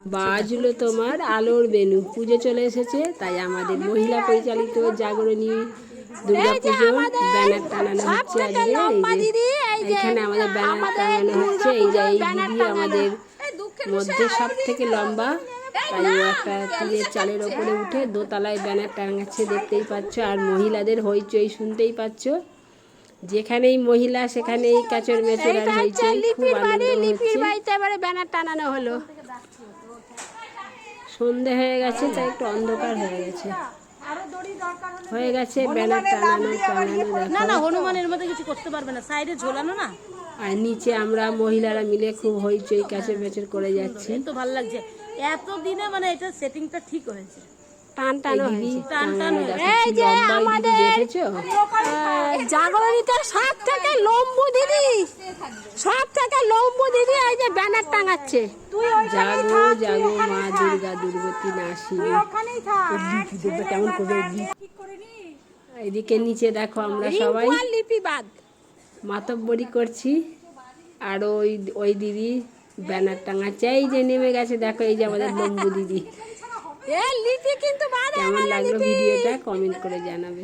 বাজলো তোমার আলোর বেনু। পুজো চলে এসেছে, তাই আমাদের মহিলা পরিচালিত জাগরণী দুর্গাপুজো ব্যানার টানানো হচ্ছে আজকে। এই যে এখানে আমাদের ব্যানার টানানো হচ্ছে। এই যে এই দিদি আমাদের মধ্যে সব থেকে লম্বা, তাই ও একটা টিনের চালের ওপরে উঠে দোতলায় ব্যানার টাঙাচ্ছে, দেখতেই পাচ্ছ। আর মহিলাদের হইচই শুনতেই পাচ্ছ। যেখানেই মহিলা সেখানেই কাচর মেচর আর হইচই, খুব আনন্দ হচ্ছে। এবারে ব্যানার টানানো হলো। সন্ধে হয়ে গেছে, তাই একটু অন্ধকার হয়ে গেছে। ব্যানার টানানো না না, হনুমানের মধ্যে কিছু করতে পারবে না, সাইডে ঝোলানো না। আর নিচে আমরা মহিলারা মিলে খুব হইচই কাচর মেচর করে যাচ্ছি। তো ভালো লাগছে, এতদিনে মানে এটা সেটিংটা ঠিক হয়েছে। টান টান হয়েছে। এই যে আমাদের জাগরণীতে সব থেকে লম্বু দিদি, সব থেকে লম্বু দিদি এই যে ব্যানার টাঙাচ্ছে। জাগো জাগো মা দুর্গা দুর্গতি নাসি। কেমন করবে এদিকে নিচে দেখো আমরা সবাই মাতব্বরি করছি। আর ওই ওই দিদি ব্যানার টাঙাচ্ছে। এই যে নেমে গেছে, দেখো এই যে আমাদের লম্বু দিদি। কেমন লাগলো ভিডিওটা কমেন্ট করে জানাবে।